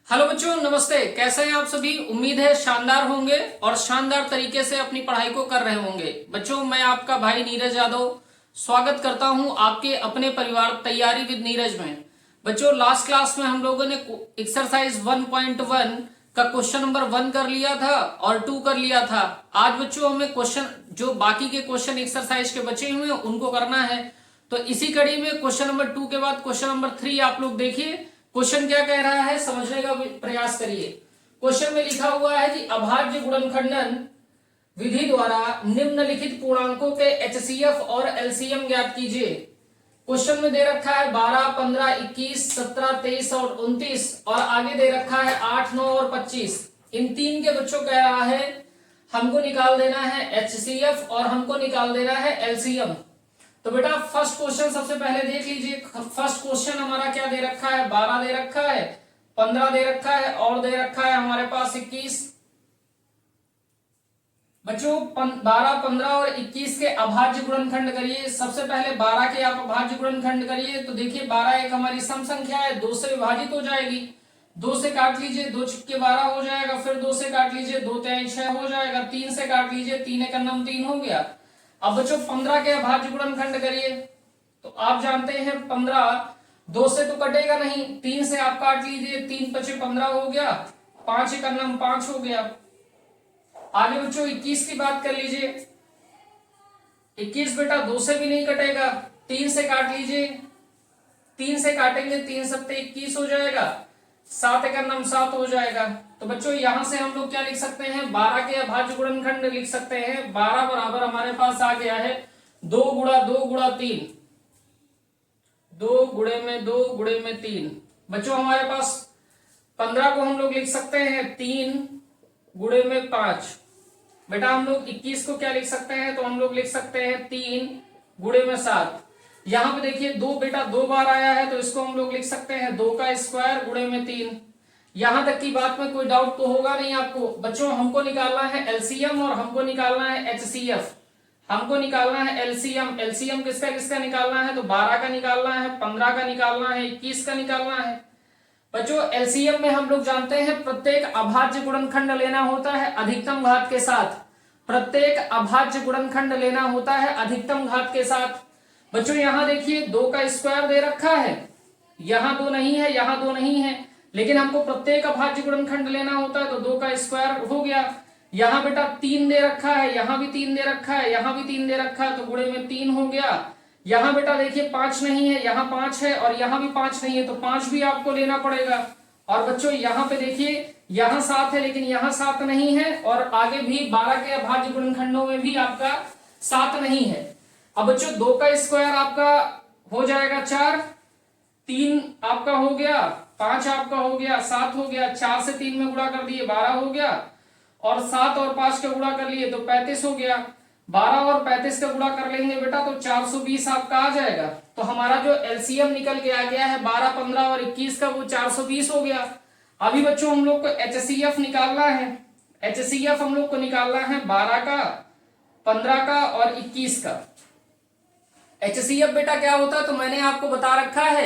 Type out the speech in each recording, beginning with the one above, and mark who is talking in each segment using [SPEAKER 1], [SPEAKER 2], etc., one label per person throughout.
[SPEAKER 1] Hello बच्चों, नमस्ते। कैसे हैं आप सभी? उम्मीद है शानदार होंगे और शानदार तरीके से अपनी पढ़ाई को कर रहे होंगे। बच्चों, मैं आपका भाई नीरज यादव स्वागत करता हूं आपके अपने परिवार तैयारी विद नीरज में। बच्चों, लास्ट क्लास में हम लोगों ने एक्सरसाइज 1.1 का क्वेश्चन नंबर 1 कर लिया था और 2 कर लिया था। आज बच्चों हमें क्वेश्चन जो बाकी के क्वेश्चन एक्सरसाइज के बचे हुए हैं उनको करना है। तो इसी कड़ी में क्वेश्चन नंबर 2 के बाद क्वेश्चन नंबर 3 आप लोग देखिए। क्वेश्चन क्या कह रहा है समझने का प्रयास करिए। क्वेश्चन में लिखा हुआ है कि अभाज्य गुणनखंडन विधि द्वारा निम्नलिखित पूर्णांकों के एचसीएफ और एलसीएम ज्ञात कीजिए। क्वेश्चन में दे रखा है 12, 15, 21, 17, 23 और 29 और आगे दे रखा है 8, 9 और 25। इन तीन के बच्चों कह रहा है हमको निकाल देना है एचसीएफ और हमको निकाल देना है एलसीएम। तो बेटा फर्स्ट क्वेश्चन सबसे पहले देख लीजिए। फर्स्ट क्वेश्चन हमारा क्या दे रखा है? 12 दे रखा है, 15 दे रखा है और दे रखा है हमारे पास 21। बच्चों 12, 15 और 21 के अभाज्य गुणनखंड करिए। सबसे पहले 12 के आप अभाज्य गुणनखंड करिए। तो देखिए 12 एक हमारी सम संख्या है, 2 से विभाजित हो जाएगी। 2 से काट लीजिए, 2 छक्के 12 हो जाएगा। फिर 2 से काट लीजिए, 2 तिहाई 6 हो जाएगा। 3 से काट लीजिए, 3 एक नम 3 हो गया। अब बच्चों 15 के अभाज्य गुणनखंड करिए। तो आप जानते हैं 15 2 से तो कटेगा नहीं, 3 से आप काट लीजिए, 3 पचे 15 हो गया। 5 एक नम 5 हो गया। आगे बच्चों 21 की बात कर लीजिए। 21 बेटा 2 से भी नहीं कटेगा, 3 से काट लीजिए। 3 से काटेंगे, 3 सत्ते 21 हो जाएगा। 7 एक नम 7 हो जाएगा। तो बच्चों यहां से हम लोग क्या लिख सकते हैं? 12 के अभाज्य गुणनखंड लिख सकते हैं। 12 बराबर हमारे पास आ गया है 2 गुणा 2 गुणा 3, 2 गुणे में 2 गुणे में 3। बच्चों हमारे पास 15 को हम लोग लिख सकते हैं 3 गुणे में 5। बेटा हम लोग 21 को क्या लिख सकते हैं? तो हम लोग लिख सकते हैं 3 गुणे में 7। यहां पे देखिए 2 बेटा 2 बार आया है तो इसको हम लोग लिख सकते हैं 2 का स्क्वायर गुणे में 3। यहां तक की बात में कोई डाउट तो होगा नहीं आपको। बच्चों हमको निकालना है एलसीएम और हमको निकालना है एचसीएफ। हमको निकालना है एलसीएम। एलसीएम किसका किसका निकालना है? तो 12 का निकालना है, 15 का निकालना है, 21 का निकालना है। बच्चों एलसीएम में हम लोग जानते हैं प्रत्येक अभाज्य गुणनखंड लेना होता है अधिकतम घात के साथ। प्रत्येक अभाज्य गुणनखंड लेना होता है अधिकतम घात के साथ। बच्चों यहां देखिए 2 का स्क्वायर दे रखा है, यहां 2 नहीं है, यहां 2 नहीं है, लेकिन हमको प्रत्येक अभाज्य गुणनखंड लेना होता है तो 2 का स्क्वायर हो गया। यहां बेटा 3 दे रखा है, यहां भी 3 दे रखा है, यहां भी 3 दे रखा है तो गुणे में 3 हो गया। यहां बेटा देखिए 5 नहीं है, यहां 5 है और यहां भी 5 नहीं है तो 5 भी आपको लेना पड़ेगा। और बच्चों यहां पे देखिए यहां 7 है लेकिन यहां 7 नहीं है और आगे भी 12 के अभाज्य गुणनखंडों में भी आपका 7 नहीं है। अब बच्चों 2 का स्क्वायर आपका हो जाएगा 4, 3 आपका हो गया, 5 आपका हो गया, 7 हो गया। 4 से 3 में गुणा कर दिए 12 हो गया और 7 और 5 का गुणा कर लिए तो 35 हो गया। 12 और 35 का गुणा कर लेंगे बेटा तो 420 आपका आ जाएगा। तो हमारा जो एलसीएम निकल के आ गया है 12, 15 और 21 का वो 420 हो गया। अभी बच्चों हम लोग को एचसीएफ निकालना है। एचसीएफ हम लोग को निकालना है 12 का, 15 का और 21 का। एचसीएफ बेटा क्या होता है? तो मैंने आपको बता रखा है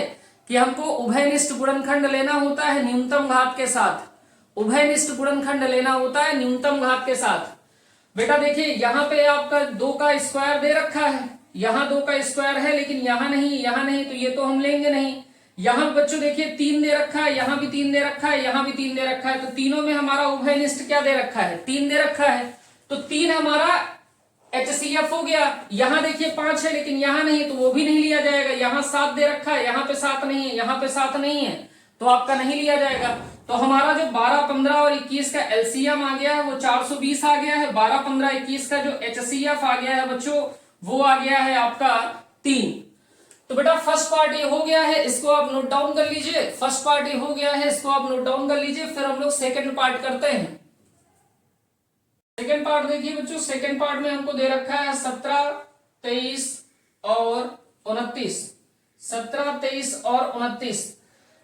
[SPEAKER 1] कि हमको उभयनिष्ठ गुणनखंड लेना होता है न्यूनतम घात के साथ। उभयनिष्ठ गुणनखंड लेना होता है न्यूनतम घात के साथ। बेटा देखिए यहाँ पे आपका 2 का स्क्वायर दे रखा है, यहाँ 2 का स्क्वायर है लेकिन यहाँ नहीं, यहाँ नहीं, तो ये तो हम लेंगे नहीं। यहाँ बच्चों देखिए 3 दे रखा है, यहाँ भी 3 दे रखा है, यहाँ भी 3 दे रखा है, तो तीनों में हमारा उभयनिष्ठ क्या दे रखा है? 3 दे रखा है। तो 3 हमारा एचसीएफ हो गया। यहाँ देखिए 5 है लेकिन यहाँ नहीं तो वो भी नहीं लिया जाएगा। यहाँ 7 दे रखा है, यहाँ पे 7 नहीं है, यहाँ पे 7 नहीं है तो आपका नहीं लिया जाएगा। तो हमारा जो 12, 15 और 21 का एलसीएम आ गया है वो 420 आ गया है। 12, 15, 21 का जो एचसीएफ आ गया है बच्चों वो आ गया है आपका 3। तो बेटा फर्स्ट पार्ट ये हो गया है, इसको आप नोट डाउन कर लीजिए। फर्स्ट पार्ट ये हो गया है, इसको आप नोट डाउन कर लीजिए। फिर हम लोग सेकेंड पार्ट करते हैं। सेकेंड पार्ट देखिए बच्चों, सेकेंड पार्ट में हमको दे रखा है 17, 23 और 29। 17, 23 और 29।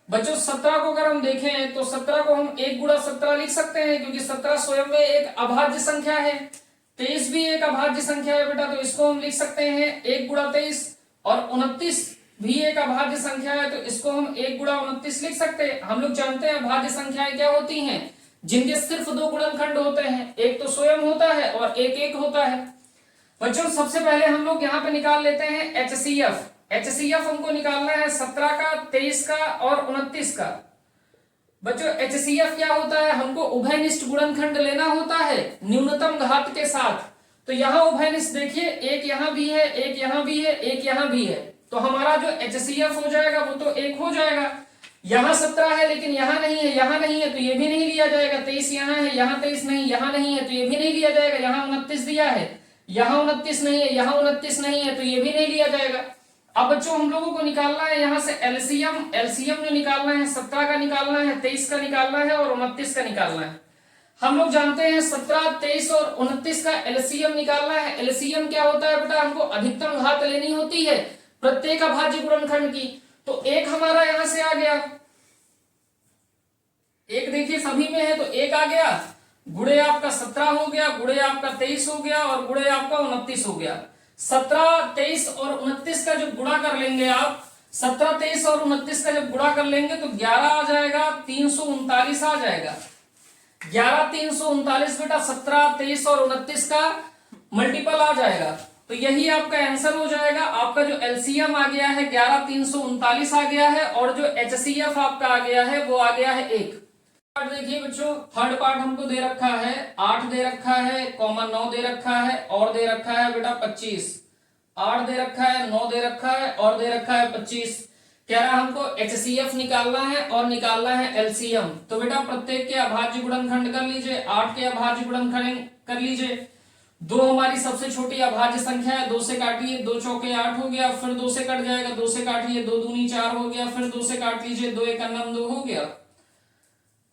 [SPEAKER 1] बच्चों 17 को अगर हम देखें तो 17 को हम 1 गुणा 17 लिख सकते हैं क्योंकि 17 स्वयं में एक अभाज्य संख्या है। 23 भी एक अभाज्य संख्या है बेटा, तो इसको हम लिख सकते हैं 1 गुणा 23 और 29 भी एक अभाज्य संख्या है, तो इसको हम 1 गुणा 29 लिख सकते हैं। हम लोग जानते हैं अभाज्य संख्याएं क्या होती हैं, जिनके सिर्फ 2 गुणनखंड होते हैं, एक तो स्वयं होता है और एक एक होता है। बच्चों सबसे पहले हम लोग यहाँ पे निकाल लेते हैं एचसीएफ। एचसीएफ हमको निकालना है 17 का, 23 का और 29 का। बच्चों एचसीएफ क्या होता है, हमको उभयनिष्ठ गुणनखंड लेना होता है न्यूनतम घात के साथ। तो यहाँ उभयनिष्ठ देखिए, एक यहाँ भी है, एक यहाँ भी है, एक यहाँ भी है, तो हमारा जो एचसीएफ हो जाएगा वो तो 1 हो जाएगा। यहाँ 17 है लेकिन यहाँ नहीं है, यहाँ नहीं है तो ये भी नहीं लिया जाएगा। 23 यहाँ है, यहाँ 23 नहीं, यहाँ नहीं है तो ये भी नहीं लिया जाएगा। यहाँ 29 दिया है, यहाँ 29 नहीं है, यहाँ 29 नहीं है तो ये भी नहीं लिया जाएगा। अब बच्चों हम लोगों को निकालना है यहाँ से एलसीएम। एलसीएम जो निकालना है 17 का निकालना है, 23 का निकालना है और 29 का निकालना है। हम लोग जानते हैं 17, 23 और 29 का एलसीएम निकालना है। एलसीएम क्या होता है बेटा, हमको अधिकतम घात लेनी होती है प्रत्येक अभाज्य गुणनखंड की। तो एक हमारा यहां से आ गया, एक देखिए सभी में है तो 1 आ गया, गुणे आपका 17 हो गया, गुणे आपका 23 हो गया और गुणे आपका 29 हो गया। 17, 23 और 29 का जब गुणा कर लेंगे आप, 17, 23 और 29 का जब गुणा कर लेंगे तो 11 आ जाएगा, 339 आ जाएगा। 11, 339 बेटा 17, 23 और 29 का मल्टीपल आ जाएगा। तो यही आपका आंसर हो जाएगा। आपका जो एलसीएम आ गया है 11, 339 आ गया है और जो एचसीएफ आपका आ गया है वो आ गया है 1। देखिए बच्चों थर्ड पार्ट हमको दे रखा है 8 दे रखा है, कॉमन 9 दे रखा है और दे रखा है बेटा 25। 8 दे रखा है, 9 दे रखा है और दे रखा है 25। कह रहा है हमको एचसीएफ निकालना है और निकालना है एलसीएम। तो बेटा प्रत्येक के अभाज्य गुणनखंड कर लीजिए। 8 के अभाज्य गुणनखंड कर लीजिए। 2 हमारी सबसे छोटी अभाज्य संख्या है, 2 से काटिए, 2 चौके 8 हो गया, फिर 2 से कट जाएगा, 2 से काटिए, 2 दूनी 4 हो गया, फिर 2 से काट लीजिए, 2 एक 2 हो गया।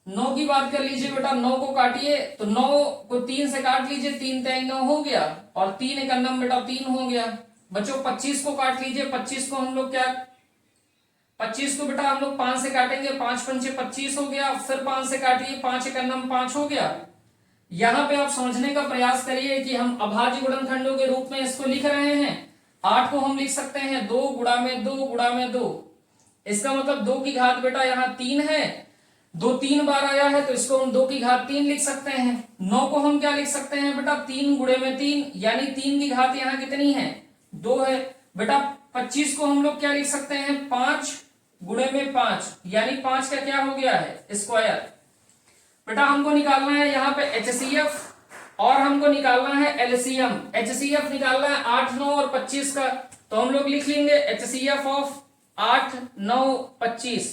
[SPEAKER 1] 9 की बात कर लीजिए बेटा, 9 को काटिए तो 9 को 3 से काट लीजिए, 3 3 9 हो गया और 3 एक बेटा 3 हो गया। बच्चों 25 को काट लीजिए। 25 को हम लोग क्या, 25 को बेटा हम लोग 5 से काटेंगे, 5 पंचे 25 हो गया, फिर 5 से काटिए, 5 एक 5 हो गया। यहाँ पे आप समझने का प्रयास करिए कि हम अभाज्य गुणनखंडों के रूप में इसको लिख रहे हैं। 8 को हम लिख सकते हैं 2 गुणा में 2 गुणा में 2। इसका मतलब 2 की घात बेटा यहाँ 3 है, 2 3 बार आया है तो इसको हम 2 की घात 3 लिख सकते हैं। 9 को हम क्या लिख सकते हैं बेटा, 3 गुणे में 3, यानी 3 की घात यहाँ कितनी है, 2 है। बेटा 25 को हम लोग क्या लिख सकते हैं, 5 गुणे में 5, यानी 5 का क्या हो गया है, स्क्वायर। बेटा हमको निकालना है यहाँ पे एचसीएफ और हमको निकालना है एलसीएम। एचसीएफ निकालना है 8, 9 और 25 का, तो हम लोग लिख लेंगे एचसीएफ ऑफ 8, 9, 25।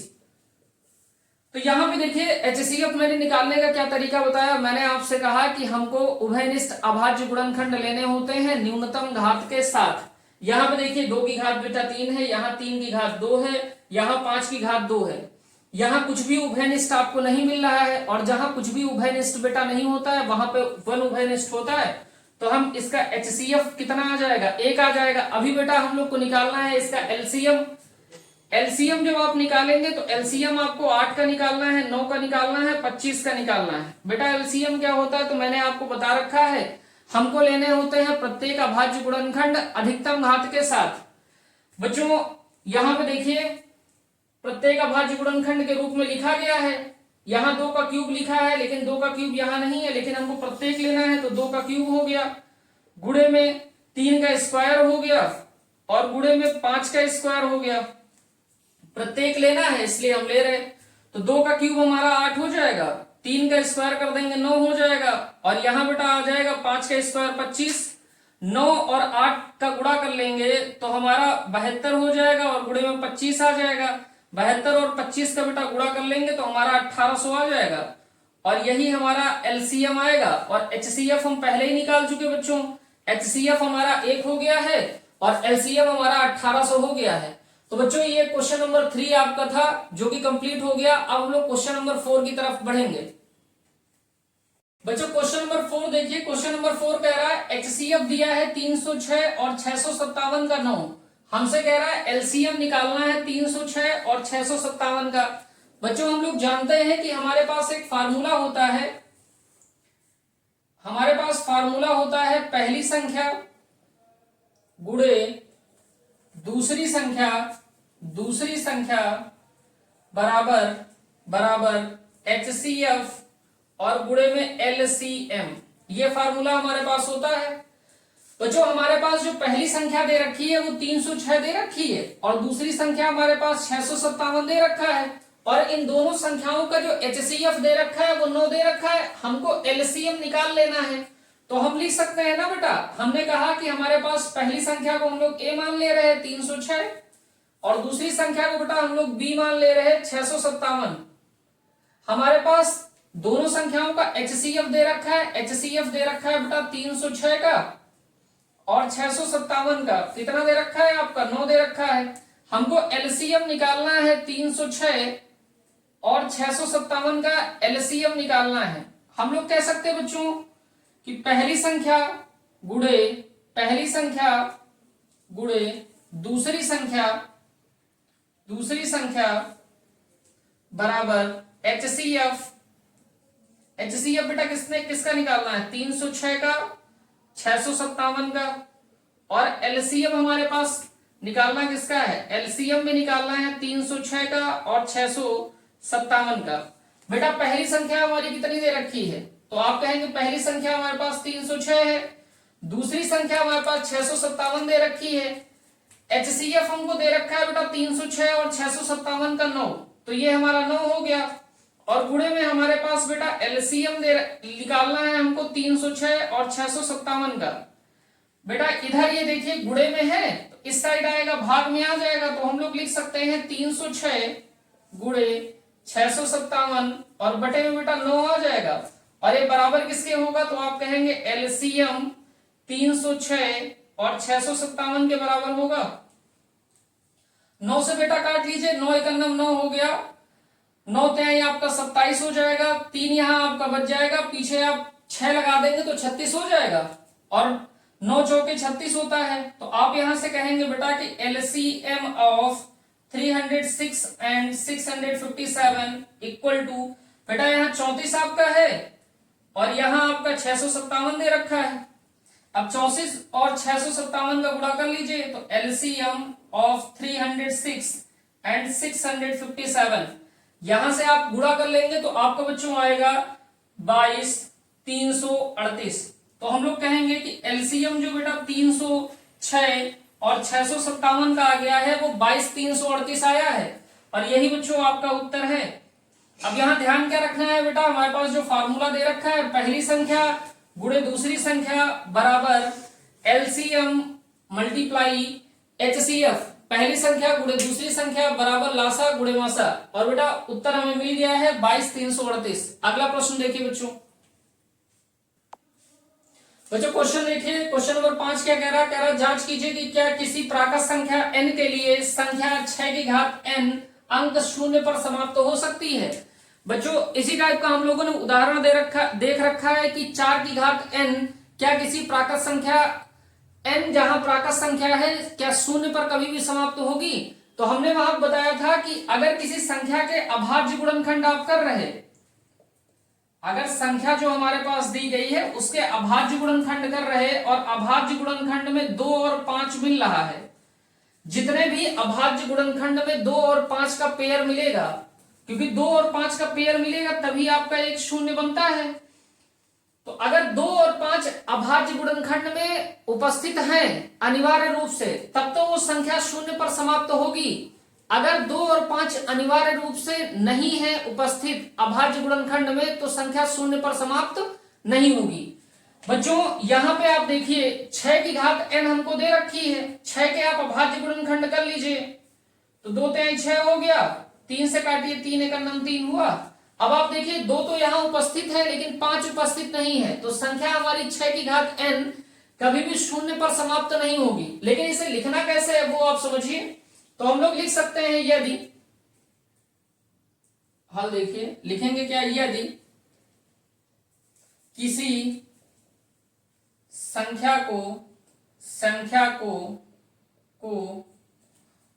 [SPEAKER 1] तो यहाँ पे देखिए एचसीएफ मैंने निकालने का क्या तरीका बताया। मैंने आपसे कहा कि हमको उभयनिष्ठ अभाज्य गुणनखंड लेने होते हैं न्यूनतम घात के साथ। यहाँ पे देखिए 2 की घात बेटा 3 है, यहाँ 3 की घात 2 है, यहाँ 5 की घात 2 है। यहाँ कुछ भी उभयनिष्ठ आपको नहीं मिल रहा है और जहां कुछ भी उभयनिष्ठ बेटा नहीं होता है वहां पे वन उभयनिष्ठ होता है। तो हम इसका एचसीएफ कितना आ जाएगा, 1 आ जाएगा। अभी बेटा हम लोग को निकालना है इसका एलसीएम। एलसीएम जब आप निकालेंगे तो एलसीएम आपको 8 का निकालना है, 9 का निकालना है, 25 का निकालना है। बेटा एलसीएम क्या होता है तो मैंने आपको बता रखा है, हमको लेने होते हैं प्रत्येक अभाज्य गुणनखंड अधिकतम घात के साथ। बच्चों यहाँ पे देखिए प्रत्येक अभाज्य गुणनखंड के रूप में लिखा गया है। यहाँ 2 का क्यूब लिखा है लेकिन 2 का क्यूब यहाँ नहीं है, लेकिन हमको प्रत्येक लेना है तो 2 का क्यूब हो गया, गुणे में 3 का स्क्वायर हो गया और गुणे में 5 का स्क्वायर हो गया। प्रत्येक लेना है इसलिए हम ले रहे, तो 2 का क्यूब हमारा 8 हो जाएगा, 3 का स्क्वायर कर देंगे 9 हो जाएगा और यहाँ बेटा आ जाएगा 5 का स्क्वायर 25। 9 और 8 का गुणा कर लेंगे तो हमारा 72 हो जाएगा और गुणे में 25 आ जाएगा। 72 और 25 का बेटा गुणा कर लेंगे तो हमारा 1800 आ जाएगा और यही हमारा एलसीएम आएगा। और एचसीएफ हम पहले ही निकाल चुके बच्चों, एचसीएफ हमारा 1 हो गया है और एलसीएम हमारा 1800 हो गया है। तो बच्चों ये क्वेश्चन नंबर 3 आपका था जो कि कंप्लीट हो गया। अब हम लोग क्वेश्चन नंबर 4 की तरफ बढ़ेंगे। बच्चों क्वेश्चन नंबर 4 देखिए, क्वेश्चन नंबर 4 कह रहा है एचसीएफ दिया है 306 और 657 का 9, हमसे कह रहा है एलसीएम निकालना है 306 और 657 का। बच्चों हम लोग जानते हैं कि हमारे पास एक फार्मूला होता है, हमारे पास फार्मूला होता है पहली संख्या गुणे दूसरी संख्या दूसरी संख्या बराबर बराबर HCF और गुणे में LCM, ये फार्मूला हमारे पास होता है। बच्चों हमारे पास जो पहली संख्या दे रखी है वो 306 दे रखी है और दूसरी संख्या हमारे पास 657 दे रखा है और इन दोनों संख्याओं का जो HCF दे रखा है वो 9 दे रखा है। हमको LCM निकाल लेना है तो हम लिख सकते हैं ना बेटा, हमने कहा कि हमारे पास पहली संख्या को हम लोग A मान ले रहे हैं 306 और दूसरी संख्या को बेटा हम लोग B मान ले रहे हैं 657। हमारे पास दोनों संख्याओं का HCF दे रखा है, HCF दे रखा है बेटा 306 का और 657 का। कितना दे रखा है आपका? 9 दे रखा है। हमको LCM निकालना है 306 और 657 का LCM निकालना है। हम लोग कह सकते हैं बच्चों कि पहली संख्या गुणे दूसरी संख्या बराबर HCF बेटा किसका निकालना है? 306 का, 657 का और LCM हमारे पास निकालना किसका है? LCM में निकालना है 306 का और 657 का। बेटा पहली संख्या हमारी कितनी दे रखी है? तो आप कहेंगे पहली संख्या हमारे पास 306 है, दूसरी संख्या हमारे पास 657 दे रखी है। HCF हमको दे रखा है बेटा 306 और 657 का 9, तो ये हमारा 9 हो गया और गुणे में हमारे पास बेटा LCM निकालना है हमको 306 और 657 का। बेटा इधर ये देखिए गुणे में है तो इस साइड आएगा, भाग में आ जाएगा, तो हम लोग लिख सकते हैं 306 गुणे 657 और बटे में बेटा 9 आ जाएगा और ये बराबर किसके होगा? तो आप कहेंगे LCM 306 और 657 के बराबर होगा। 9 से बेटा काट लीजिए, 9 एकम 9 हो गया, 9 त्याई आपका 27 हो जाएगा, 3 यहां आपका बच जाएगा, पीछे आप 6 लगा देंगे तो 36 हो जाएगा और 9 चौके 36 होता है। तो आप यहां से कहेंगे बेटा कि LCM of 306 and 657 equal to, बेटा यहाँ 34 आपका है और यहाँ आपका 657 दे रखा है। अब 34 और 657 का गुणा कर लीजिए तो LCM ऑफ 306 एंड 657, यहां से आप गुणा कर लेंगे तो आपका बच्चों आएगा 22,338। तो हम लोग कहेंगे कि LCM जो बेटा 306 और 657 का आ गया है वो 22,338 आया है और यही बच्चों आपका उत्तर है। अब यहां ध्यान क्या रखना है बेटा, हमारे पास जो फार्मूला दे रखा है पहली संख्या गुणे दूसरी संख्या बराबर LCM मल्टीप्लाई HCF, पहली संख्या गुणे दूसरी संख्या बराबर लासा गुणे मासा और बेटा उत्तर हमें मिल गया है 22,338। अगला प्रश्न देखिए बच्चों क्वेश्चन देखिए, क्वेश्चन नंबर 5 क्या कह रहा है? जांच कीजिए कि क्या किसी प्राकृत संख्या n के लिए संख्या 6 की घात n अंक शून्य पर समाप्त हो सकती है। बच्चों इसी टाइप का हम लोगों ने उदाहरण देख रखा है कि 4 की घात n क्या किसी प्राकृत संख्या n जहां प्राकृत संख्या है क्या शून्य पर कभी भी समाप्त होगी? तो हमने वहां बताया था कि अगर किसी संख्या के अभाज्य गुणनखंड आप कर रहे, अगर संख्या जो हमारे पास दी गई है उसके अभाज्य गुणनखंड कर रहे और अभाज्य गुणनखंड में 2 और 5 मिल रहा है, जितने भी अभाज्य गुणनखंड में 2 और 5 का पेयर मिलेगा, क्योंकि 2 और 5 का पेयर मिलेगा तभी आपका एक शून्य बनता है। तो अगर 2 और 5 अभाज्य गुणनखंड में उपस्थित हैं अनिवार्य रूप से, तब तो वो संख्या शून्य पर समाप्त होगी। अगर 2 और 5 अनिवार्य रूप से नहीं है उपस्थित अभाज्य गुणनखंड में तो संख्या शून्य पर समाप्त नहीं होगी। बच्चों यहां पे आप देखिए 6 की घात n हमको दे रखी है, 6 के आप अभाज्य गुणनखंड कर लीजिए तो 2 तिहाई 6 हो गया, 3 से काटिए 3 एकम 3 हुआ। अब आप देखिए 2 तो यहां उपस्थित है लेकिन 5 उपस्थित नहीं है, तो संख्या हमारी 6 की घात n कभी भी शून्य पर समाप्त नहीं होगी। लेकिन इसे लिखना कैसे है वो आप समझिए। तो हम लोग लिख सकते हैं यदि, हल देखिए लिखेंगे क्या, यदि किसी संख्या को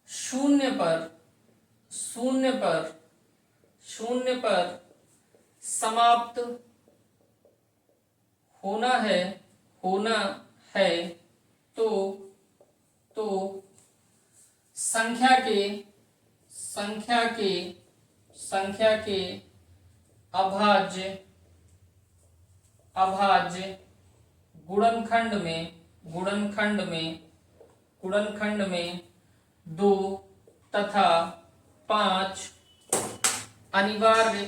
[SPEAKER 1] शून्य पर समाप्त होना है तो संख्या के संख्या के अभाज्य गुणनखंड में 2 तथा 5 अनिवार्य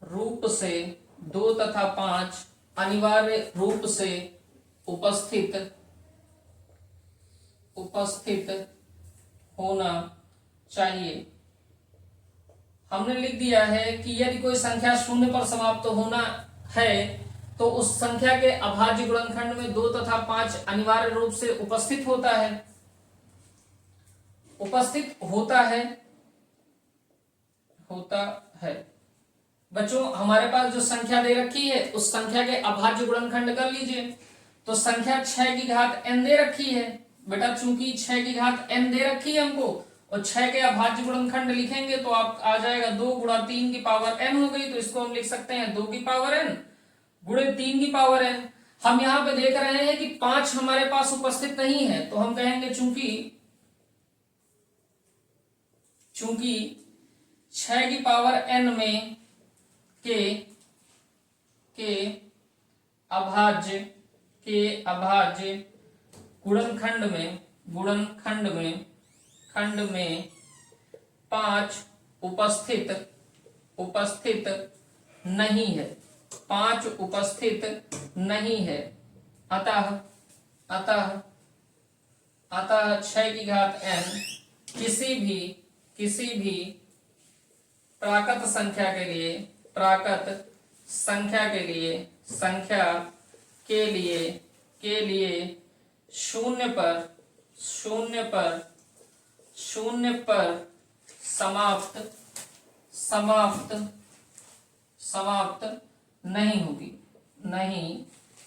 [SPEAKER 1] रूप से 2 तथा 5 अनिवार्य रूप से उपस्थित होना चाहिए। हमने लिख दिया है कि यदि कोई संख्या शून्य पर समाप्त होना है तो उस संख्या के अभाज्य गुणनखंड में 2 तथा 5 अनिवार्य रूप से उपस्थित होता है। बच्चों हमारे पास जो संख्या दे रखी है उस संख्या के अभाज्य गुणनखंड कर लीजिए। तो संख्या 6 की घात n दे रखी है बेटा, चूंकि 6 की घात n दे रखी है हमको और 6 के अभाज्य गुणनखंड लिखेंगे तो आप आ जाएगा 2 गुणा 3 की पावर n हो गई। तो इसको हम लिख सकते हैं 2 की पावर n गुणे 3 की पावर n। हम यहाँ पे देख रहे हैं कि 5 हमारे पास उपस्थित नहीं है तो हम कहेंगे चूंकि 6 की पावर n में के अभाज्य गुणनखंड में 5 उपस्थित नहीं है, 5 उपस्थित नहीं है। अतः 6 की घात n किसी भी प्राकृत संख्या के लिए शून्य पर समाप्त नहीं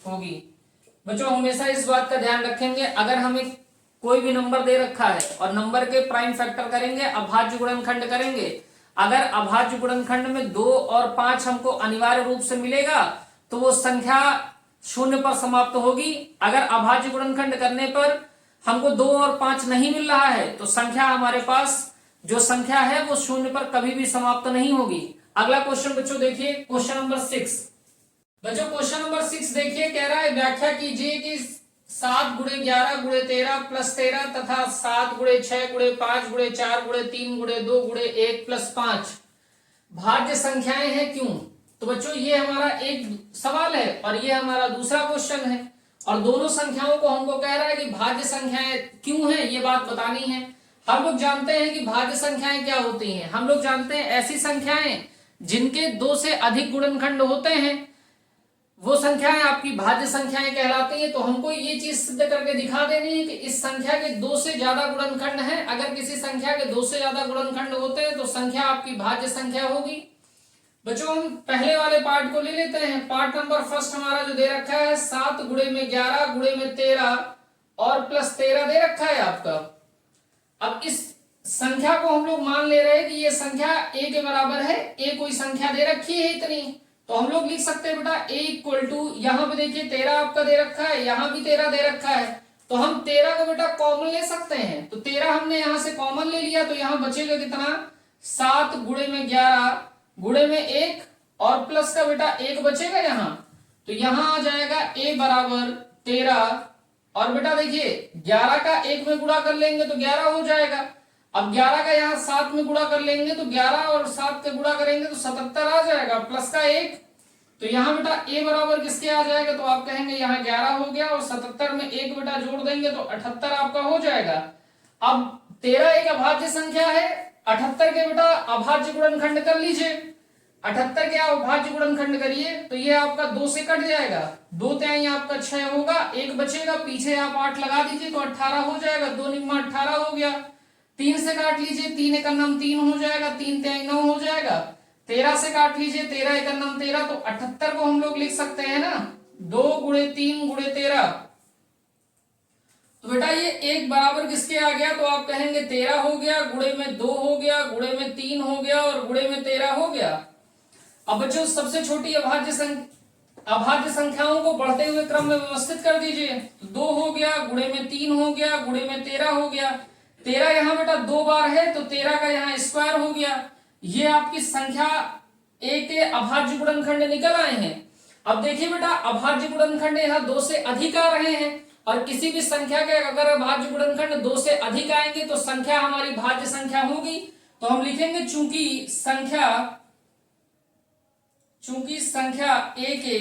[SPEAKER 1] होगी। बच्चों हमेशा इस बात का ध्यान रखेंगे, अगर हमें कोई भी नंबर दे रखा है और नंबर के प्राइम फैक्टर करेंगे, अभाज्य गुणनखंड करेंगे, अगर अभाज्य गुणनखंड में 2 और 5 हमको अनिवार्य रूप से मिलेगा तो वो संख्या शून्य पर समाप्त होगी। अगर अभाज्य गुणनखंड करने पर हमको 2 और 5 नहीं मिल रहा है तो संख्या हमारे पास जो संख्या है वो शून्य पर कभी भी समाप्त नहीं होगी। अगला क्वेश्चन बच्चों देखिए, क्वेश्चन नंबर 6। बच्चों क्वेश्चन नंबर 6 देखिए, कह रहा है व्याख्या कीजिए कि 7 गुणे 11 गुणे 13 प्लस 13 तथा 7 गुणे 6 गुणे 5 गुणे 4 गुणे 3 गुणे 2 गुणे 1 प्लस 5 भाज्य संख्याएं हैं क्यों। तो बच्चों ये हमारा एक सवाल है और ये हमारा दूसरा क्वेश्चन है और दोनों संख्याओं को हमको कह रहा है कि भाज्य संख्याएं क्यों है, ये बात बतानी है। हम लोग जानते हैं कि भाज्य संख्याएं क्या होती हैं। हम लोग जानते हैं ऐसी संख्याएं जिनके 2 से अधिक गुणनखंड होते हैं वो संख्याएं आपकी भाज्य संख्याएं कहलाती हैं। तो हमको ये चीज सिद्ध करके दिखा देनी है कि इस संख्या के 2 से ज्यादा गुणनखंड हैं। अगर किसी संख्या के 2 से ज्यादा गुणनखंड होते हैं तो संख्या आपकी भाज्य संख्या होगी। बच्चों हम पहले वाले पार्ट को ले लेते हैं। पार्ट नंबर फर्स्ट हमारा जो दे रखा है 7 गुणे में 11 गुणे में 13 और प्लस 13 दे रखा है आपका। अब इस संख्या को हम लोग मान ले रहे हैं कि ये संख्या a के बराबर है। a कोई संख्या दे रखी है इतनी, तो हम लोग लिख सकते हैं बेटा a इक्वल टू, यहाँ पे देखिए 13 आपका दे रखा है, यहाँ भी 13 दे रखा है, तो हम 13 को बेटा कॉमन ले सकते हैं। तो 13 हमने यहाँ से कॉमन ले लिया तो यहाँ बचेगा कितना 7 गुणे में 11 गुणे में 1 और प्लस का बेटा 1 बचेगा यहाँ। तो यहाँ आ जाएगा a बराबर 13 और बेटा देखिए 11 का 1 में गुणा कर लेंगे तो 11 हो जाएगा। अब 11 का यहाँ 7 में गुणा कर लेंगे तो 11 और 7 के गुणा करेंगे तो 77 आ जाएगा प्लस का 1। तो यहाँ बेटा a बराबर किसके आ जाएगा, तो आप कहेंगे यहाँ 11 हो गया और 77 में 1 बेटा जोड़ देंगे तो 78 आपका हो जाएगा। अब 13 एक अभाज्य संख्या है, 78 के बेटा अभाज्य गुणनखंड कर लीजिए। 78 के आप अभाज्य गुणनखंड करिए तो ये आपका 2 से कट जाएगा, 2 तिहाई आपका 6 होगा, 1 बचेगा, पीछे आप 8 लगा दीजिए तो 18 हो जाएगा, 2 निम्मा 18 हो गया। 3 से काट लीजिए, 3 एक अन्नम 3 हो जाएगा, 3 तिहाई 9 हो जाएगा। 13 से काट लीजिए, 13 एक अन्नम 13, तो 78 को हम लोग लिख सकते हैं ना 2 गुणे 3 गुणे 13। तो बेटा ये एक बराबर किसके आ गया, तो आप कहेंगे 13 हो गया, गुणे में 2 हो गया, गुणे में 3 हो गया और गुणे में 13 हो गया। अब बच्चों सबसे छोटी अभाज्य संख्या अभाज्य संख्याओं को बढ़ते हुए क्रम में व्यवस्थित कर दीजिए। तो 2 हो गया, गुणे में 3 हो गया, गुणे में 13 हो गया। 13 यहाँ बेटा 2 बार है तो 13 का यहाँ स्क्वायर हो गया। ये आपकी संख्या ए के अभाज्य गुणनखंड निकल आए हैं। अब देखिए बेटा, अभाज्य गुणनखंड यहाँ 2 से अधिक आ रहे हैं, और किसी भी संख्या के अगर अभाज्य गुणनखंड 2 से अधिक आएंगे तो संख्या हमारी भाज्य संख्या होगी। तो हम लिखेंगे चूंकि संख्या ए के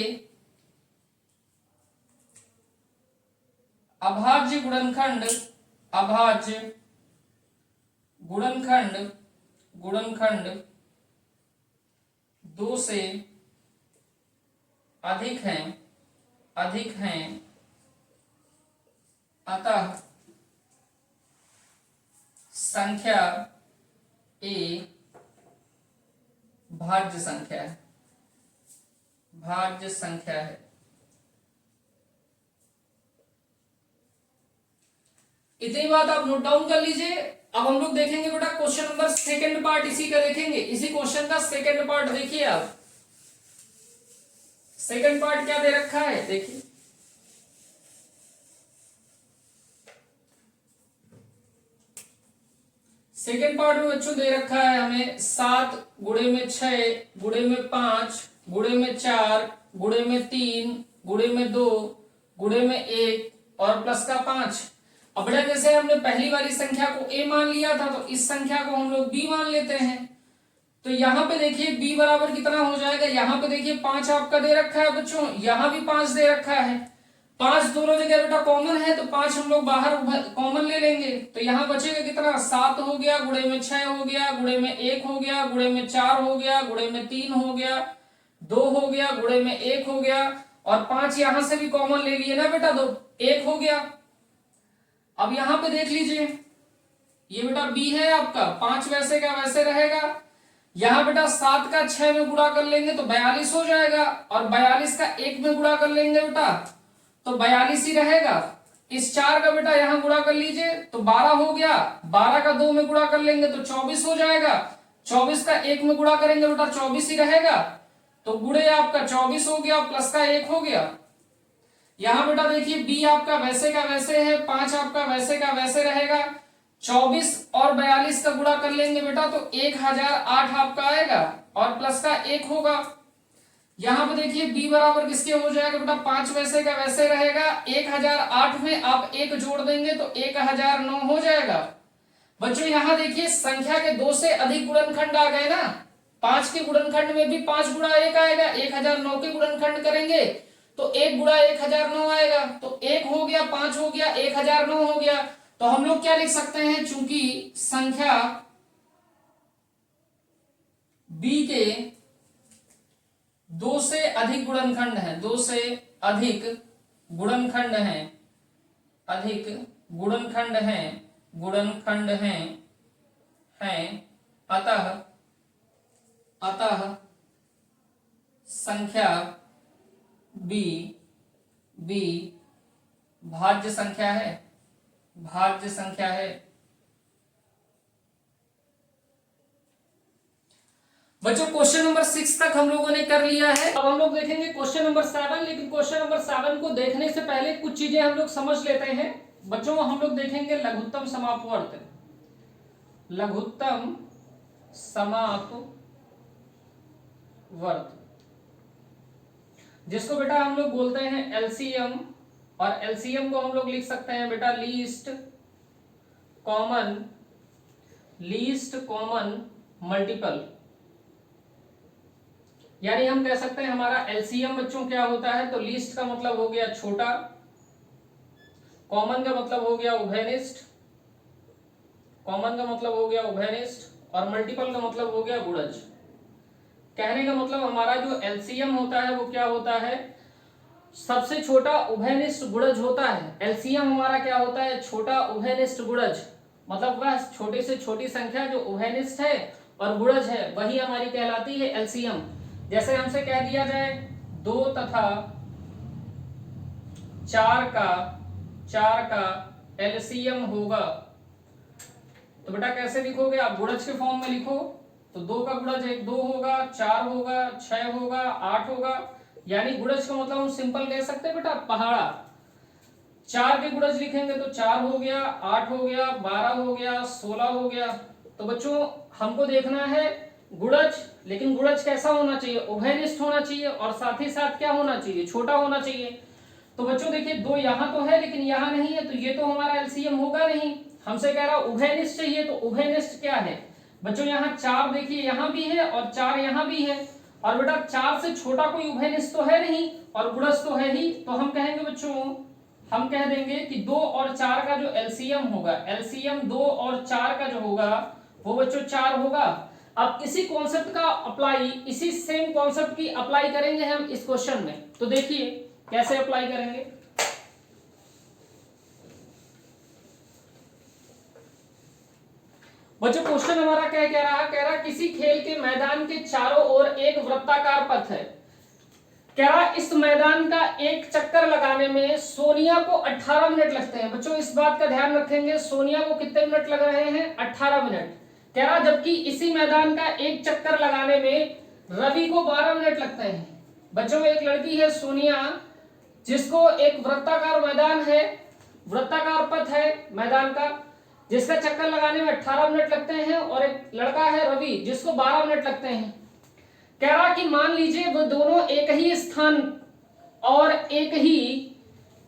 [SPEAKER 1] अभाज्य गुणनखंड 2 से अधिक हैं, अतः संख्या ए भाज्य संख्या है। इतनी बात आप नोट डाउन कर लीजिए। अब हम लोग देखेंगे बेटा क्वेश्चन नंबर सेकंड पार्ट इसी का देखेंगे। इसी क्वेश्चन का सेकंड पार्ट देखिए आप। सेकंड पार्ट क्या दे रखा है देखिए। सेकंड पार्ट में बच्चों दे रखा है हमें 7 गुणे में 6 गुणे में 5 गुणे में 4 गुणे में 3 गुणे में 2 गुणे में 1 और प्लस का 5। अब बेटा जैसे हमने पहली वाली संख्या को a मान लिया था, तो इस संख्या को हम लोग b मान लेते हैं। तो यहाँ पे देखिए b बराबर कितना हो जाएगा, यहाँ पे देखिए 5 आपका दे रखा है बच्चों, यहाँ भी 5 दे रखा है। 5 दोनों जगह बेटा कॉमन है, तो 5 हम लोग बाहर कॉमन ले लेंगे। तो यहाँ बचेगा कितना, 7 हो गया, गुणे में 6 हो गया, गुणे में 1 हो गया, गुणे में 4 हो गया, गुणे में 3 हो गया, 2 हो गया, गुणे में 1 हो गया, और 5 यहां से भी कॉमन ले लिए ना बेटा, 2 1 हो गया। अब यहां पे देख लीजिए, ये बेटा b है आपका, 5 वैसे का वैसे रहेगा। यहां बेटा 7 का 6 में गुणा कर लेंगे तो 42 हो जाएगा, और 42 का 1 में गुणा कर लेंगे बेटा तो 42 ही रहेगा। इस 4 का बेटा यहां गुणा कर लीजिए तो 12 हो गया, 12 का 2 में गुणा कर लेंगे तो 24 हो जाएगा, 24 का 1 में गुणा करेंगे बेटा 24 ही रहेगा। तो गुणे आपका 24 हो गया, प्लस का 1 हो गया। यहां बेटा देखिए b आपका वैसे का वैसे है, 5 आपका वैसे का वैसे रहेगा। 24 और 42 का गुणा कर लेंगे बेटा तो 1008 आपका आएगा, और प्लस का 1 होगा। यहां पे देखिए b बराबर किसके हो जाएगा बेटा, 5 वैसे का वैसे रहेगा। 1008 में आप 1 जोड़ देंगे तो 1009 हो जाएगा। बच्चों यहां देखिए संख्या के 2 से अधिक गुणनखंड आ गए ना। 5 के गुणनखंड में भी 5 गुणा 1 आएगा, 1009 के गुणनखंड करेंगे तो 1 गुणा 1009 आएगा। तो 1 हो गया, 5 हो गया, 1009 हो गया। तो हम लोग क्या लिख सकते हैं, चूंकि संख्या b के 2 से अधिक गुणनखंड है, 2 से अधिक गुणनखंड है, अतः संख्या b भाज्य संख्या है। बच्चों क्वेश्चन नंबर 6 तक हम लोगों ने कर लिया है। अब हम लोग देखेंगे क्वेश्चन नंबर 7, लेकिन क्वेश्चन नंबर 7 को देखने से पहले कुछ चीजें हम लोग समझ लेते हैं। बच्चों हम लोग देखेंगे लघुत्तम समापवर्त, जिसको बेटा हम लोग बोलते हैं एलसीएम, और एलसीएम को हम लोग लिख सकते हैं बेटा लीस्ट कॉमन मल्टीपल। यानी हम कह सकते हैं हमारा एलसीएम बच्चों क्या होता है, तो लीस्ट का मतलब हो गया छोटा, कॉमन का मतलब हो गया उभयनिष्ठ, और मल्टीपल का मतलब हो गया गुणज। कहने का मतलब हमारा जो एलसीएम होता है वो क्या होता है, सबसे छोटा उभयनिष्ठ गुणज होता है। एलसीएम हमारा क्या होता है, छोटा उभयनिष्ठ गुणज, मतलब वह छोटे से छोटी संख्या जो उभयनिष्ठ है और गुणज है वही हमारी कहलाती है एलसीएम। जैसे हमसे कह दिया जाए 2 तथा 4 का एलसीएम होगा, तो बेटा कैसे लिखोगे आप, गुणज के फॉर्म में लिखो। तो 2 का गुणज 2 होगा, 4 होगा, 6 होगा, 8 होगा, यानी गुणज का मतलब हम सिंपल कह सकते हैं बेटा पहाड़ा। 4 के गुणज लिखेंगे तो 4 हो गया, 8 हो गया, 12 हो गया, 16 हो गया। तो बच्चों हमको देखना है गुणज, लेकिन गुणज कैसा होना चाहिए, उभयनिष्ठ होना चाहिए और साथ ही साथ क्या होना चाहिए, छोटा होना चाहिए। तो बच्चों देखिए 2 यहाँ तो है लेकिन यहाँ नहीं है, तो ये तो हमारा एलसीएम होगा नहीं। हमसे कह रहा उभयनिष्ठ चाहिए, तो उभयनिष्ठ क्या है बच्चों, यहाँ 4 देखिए यहाँ भी है और 4 यहाँ भी है, और बेटा 4 से छोटा कोई उभयनिष्ठ तो है नहीं और गुणज तो है ही। तो हम कहेंगे बच्चों, हम कह देंगे कि 2 और 4 का जो एलसीएम होगा, एलसीएम 2 और 4 का जो होगा वो बच्चों 4 होगा। अब इसी कॉन्सेप्ट का अप्लाई, इसी सेम कॉन्सेप्ट की अप्लाई करेंगे हम इस क्वेश्चन में। तो देखिए कैसे अप्लाई करेंगे। बच्चों क्वेश्चन हमारा क्या कह रहा है, कह रहा किसी खेल के मैदान के चारों ओर एक वृत्ताकार पथ है। कह रहा इस मैदान का एक चक्कर लगाने में सोनिया को 18 मिनट लगते हैं। बच्चों इस बात का ध्यान रखेंगे, सोनिया को कितने मिनट लग रहे हैं, 18 मिनट। कह रहा जबकि इसी मैदान का एक चक्कर लगाने में रवि को 12 मिनट लगते हैं। बच्चों एक लड़की है सोनिया, जिसको एक वृत्ताकार मैदान है, वृत्ताकार पथ है मैदान का, जिसका चक्कर लगाने में 18 मिनट लगते हैं, और एक लड़का है रवि जिसको 12 मिनट लगते हैं। कह रहा कि मान लीजिए वो दोनों एक ही स्थान और एक ही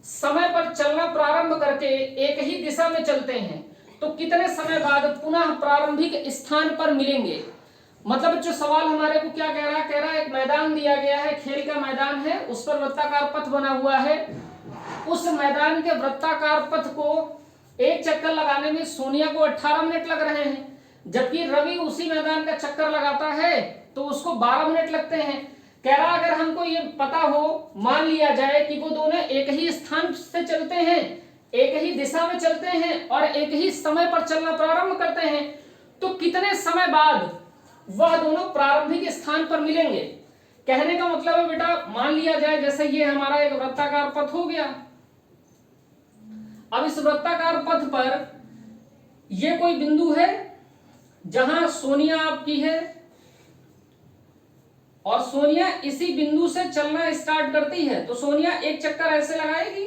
[SPEAKER 1] समय पर चलना प्रारंभ करके एक ही दिशा में चलते हैं, तो कितने समय बाद पुनः प्रारंभिक स्थान पर मिलेंगे। मतलब जो सवाल हमारे को क्या कह रहा है एक मैदान दिया गया है, खेल का मैदान है, उस पर वृत्ताकार पथ बना हुआ है। उस मैदान के वृत्ताकार पथ को एक चक्कर लगाने में सोनिया को 18 मिनट लग रहे हैं, जबकि रवि उसी मैदान का चक्कर लगाता है तो उसको 12 मिनट लगते हैं। कह रहा अगर हमको ये पता हो, मान लिया जाए कि वो दोनों एक ही स्थान से चलते हैं, एक ही दिशा में चलते हैं और एक ही समय पर चलना प्रारंभ करते हैं, तो कितने समय बाद वह दोनों प्रारंभिक स्थान पर मिलेंगे। कहने का मतलब है बेटा मान लिया जाए जैसे ये हमारा एक वृत्ताकार पथ हो गया। अब इस वृत्ताकार पथ पर ये कोई बिंदु है जहां सोनिया आपकी है, और सोनिया इसी बिंदु से चलना स्टार्ट करती है। तो सोनिया एक चक्कर ऐसे लगाएगी,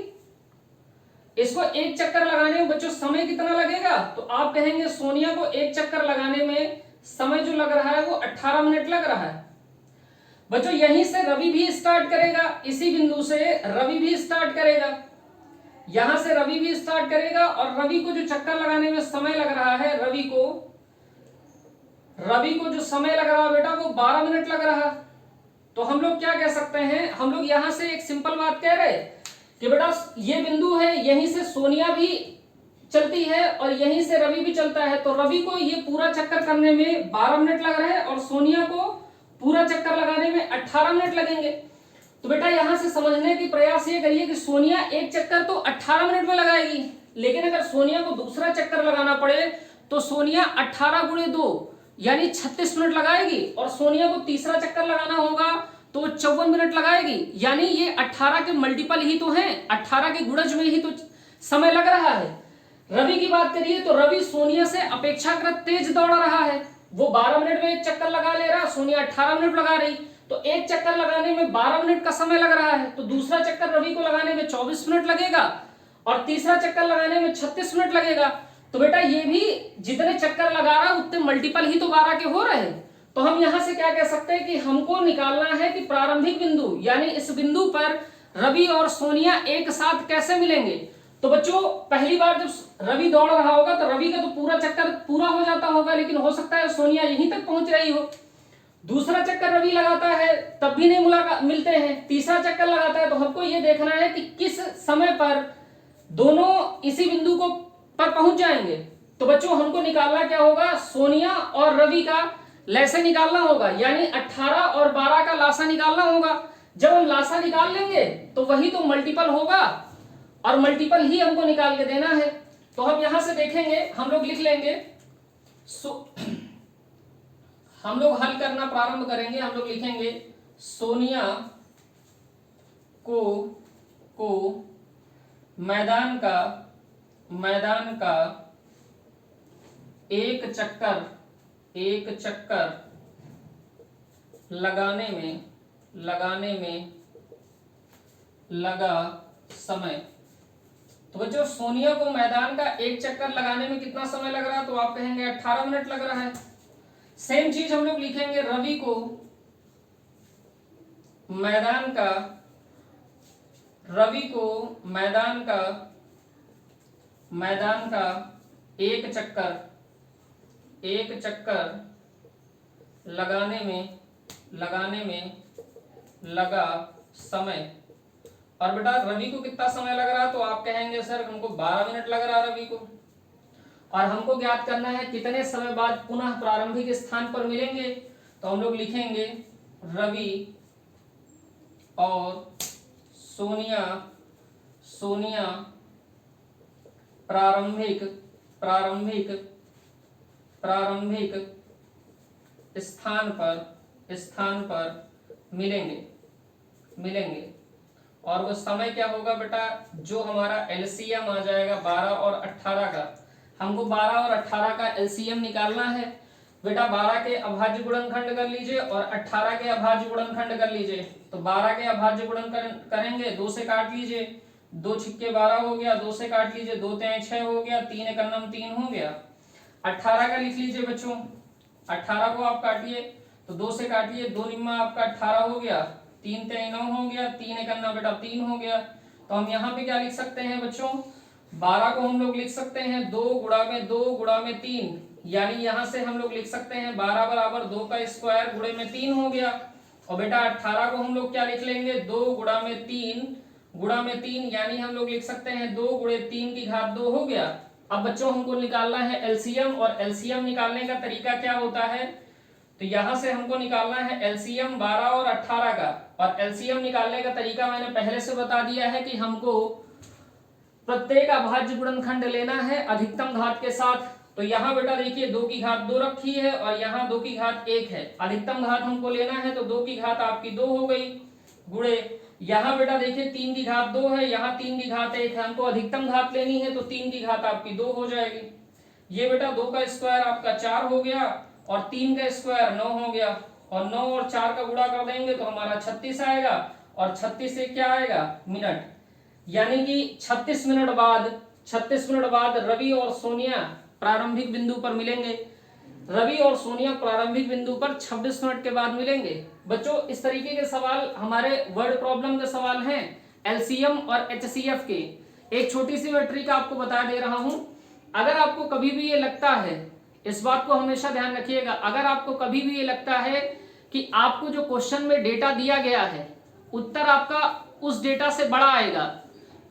[SPEAKER 1] इसको एक चक्कर लगाने में बच्चों समय कितना लगेगा, तो आप कहेंगे सोनिया को एक चक्कर लगाने में समय जो लग रहा है वो 18 मिनट लग रहा है। बच्चों यहीं से रवि भी स्टार्ट करेगा, इसी बिंदु से रवि भी स्टार्ट करेगा, यहां से रवि भी स्टार्ट करेगा, और रवि को जो चक्कर लगाने में समय लग रहा है, रवि को जो समय लग रहा है बेटा वो 12 मिनट लग रहा है। तो हम लोग क्या कह सकते हैं, हम लोग यहां से एक सिंपल बात कह रहे कि बेटा ये बिंदु है, यहीं से सोनिया भी चलती है और यहीं से रवि भी चलता है, तो रवि को ये पूरा चक्कर करने में 12 मिनट लग रहे हैं और सोनिया को पूरा चक्कर लगाने में 18 मिनट लगेंगे। तो बेटा यहां से समझने की प्रयास ये करिए कि सोनिया एक चक्कर तो 18 मिनट में लगाएगी, लेकिन अगर सोनिया को दूसरा चक्कर लगाना पड़े तो सोनिया 18 गुणे 2 यानी 36 मिनट लगाएगी, और सोनिया को तीसरा चक्कर लगाना होगा तो 54 मिनट लगाएगी। यानी ये 18 के मल्टीपल ही तो हैं, 18 के गुणज में ही तो समय लग रहा है। रवि की बात करिए तो रवि सोनिया से अपेक्षाकृत तेज दौड़ रहा है, वो 12 मिनट में एक चक्कर लगा ले रहा, सोनिया 18 मिनट लगा रही, तो एक चक्कर लगाने में 12 मिनट का समय लग रहा है, तो दूसरा चक्कर रवि को लगाने में 24 मिनट लगेगा और तीसरा चक्कर लगाने में 36 मिनट लगेगा। तो बेटा ये भी जितने चक्कर लगा रहा है उतने मल्टीपल ही तो 12 के हो रहे हैं। तो हम यहां से क्या कह सकते हैं कि हमको निकालना है कि प्रारंभिक बिंदु यानी इस बिंदु पर रवि और सोनिया एक साथ कैसे मिलेंगे। तो बच्चों पहली बार जब रवि दौड़ रहा होगा तो रवि का तो पूरा चक्कर पूरा हो जाता होगा, लेकिन हो सकता है सोनिया यहीं तक पहुंच रही हो। दूसरा चक्कर रवि लगाता है तब भी नहीं मिलते हैं, तीसरा चक्कर लगाता है, तो हमको ये देखना है कि किस समय पर दोनों इसी बिंदु को पर पहुंच जाएंगे। तो बच्चों हमको निकालना क्या होगा, सोनिया और रवि का लैसे निकालना होगा, यानी 18 और 12 का लासा निकालना होगा। जब हम लासा निकाल लेंगे तो वही तो मल्टीपल होगा, और मल्टीपल ही हमको निकाल के देना है। तो हम यहां से देखेंगे, हम लोग लिख लेंगे, हम लोग हल करना प्रारंभ करेंगे। हम लोग लिखेंगे सोनिया को मैदान का एक चक्कर लगाने में लगा समय। तो बच्चों सोनिया को मैदान का एक चक्कर लगाने में कितना समय लग रहा है, तो आप कहेंगे 18 मिनट लग रहा है। सेम चीज हम लोग लिखेंगे रवि को मैदान का एक चक्कर लगाने में लगा समय। और बेटा रवि को कितना समय लग रहा है, तो आप कहेंगे सर हमको 12 मिनट लग रहा है रवि को। और हमको ज्ञात करना है कितने समय बाद पुनः प्रारंभिक स्थान पर मिलेंगे, तो हम लोग लिखेंगे रवि और सोनिया प्रारंभिक स्थान पर मिलेंगे। और वो समय क्या होगा बेटा, जो हमारा एलसीएम आ जाएगा 12 और 18 का, हमको 12 और 18 का एलसीएम निकालना है। बेटा 12 के अभाज्य गुणनखंड कर लीजिए और 18 के अभाज्य गुणनखंड कर लीजिए। तो 12 के अभाज्य गुणन करेंगे, 2 से काट लीजिए, 2 छिक्के 12 हो गया, 2 से काट लीजिए, 2 तिहाई 6 हो गया, 3 एकन्नम 3 हो गया। 18 का लिख लीजिए बच्चों, 18 को आप काटिए तो 2 से काटिए, 2 निम्मा आपका 18 हो गया, 3 तिहाई 9 हो गया, 3 एकन्ना बेटा 3 हो गया। तो हम यहाँ पे क्या लिख सकते हैं बच्चों, 12 को हम लोग लिख सकते हैं 2 गुणा में 2 गुणा में 3, यानी यहाँ से हम लोग लिख सकते हैं 12 बराबर 2 का स्क्वायर गुणे में 3 हो गया। और बेटा 18 को हम लोग क्या लिख लेंगे, 2 गुणा में 3 यानी हम लोग लिख सकते हैं 2 गुणे 3 की घात 2 हो गया। अब बच्चों हमको निकालना है एलसीएम, और एलसीएम निकालने का तरीका क्या होता है, तो यहां से हमको निकालना है एलसीएम 12 और 18 का। और एलसीएम निकालने का तरीका मैंने पहले से बता दिया है कि हमको प्रत्येक अभाज्य गुणनखंड लेना है अधिकतम घात के साथ। तो यहाँ बेटा देखिए 2 की घात 2 रखी है और यहाँ 2 की घात 1 है, अधिकतम घात हमको लेना है, तो 2 की घात आपकी 2 हो गई, गुणे यहाँ बेटा देखिए 3 की घात 2 है, यहाँ 3 की घात 1 है, हमको अधिकतम घात लेनी है, तो 3 की घात आपकी 2 हो जाएगी। ये बेटा 2 का स्क्वायर आपका 4 हो गया और 3 का स्क्वायर 9 हो गया, और 9 और 4 का गुणा कर देंगे तो हमारा 36 आएगा, और 36 से क्या आएगा मिनट, यानी कि 36 मिनट बाद रवि और सोनिया प्रारंभिक बिंदु पर मिलेंगे। रवि और सोनिया प्रारंभिक बिंदु पर 26 मिनट के बाद मिलेंगे। बच्चों इस तरीके के सवाल हमारे वर्ड प्रॉब्लम के सवाल हैं एलसीएम और एचसीएफ के। एक छोटी सी मैं ट्रिक आपको बता दे रहा हूं, अगर आपको कभी भी ये लगता है, इस बात को हमेशा ध्यान रखिएगा, अगर आपको कभी भी ये लगता है कि आपको जो क्वेश्चन में डेटा दिया गया है उत्तर आपका उस डेटा से बड़ा आएगा,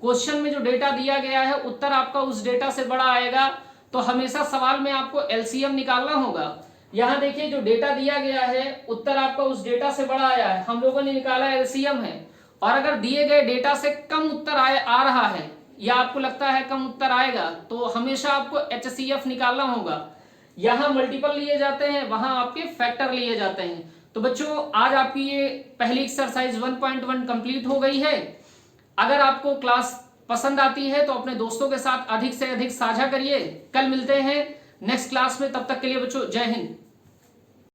[SPEAKER 1] क्वेश्चन में जो डेटा दिया गया है उत्तर आपका उस डेटा से बड़ा आएगा, तो हमेशा सवाल में आपको एलसीएम निकालना होगा। यहाँ देखिए जो डेटा दिया गया है उत्तर आपका उस डेटा से बड़ा आया है, हम लोगों ने निकाला एलसीएम है। और अगर दिए गए डेटा से कम उत्तर आ रहा है या आपको लगता है कम उत्तर आएगा, तो हमेशा आपको एचसीएफ निकालना होगा। यहाँ मल्टीपल लिए जाते हैं, वहां आपके फैक्टर लिए जाते हैं। तो बच्चों आज आपकी ये पहली एक्सरसाइज 1.1 कंप्लीट हो गई है। अगर आपको क्लास पसंद आती है तो अपने दोस्तों के साथ अधिक से अधिक साझा करिए। कल मिलते हैं नेक्स्ट क्लास में, तब तक के लिए बच्चों जय हिंद।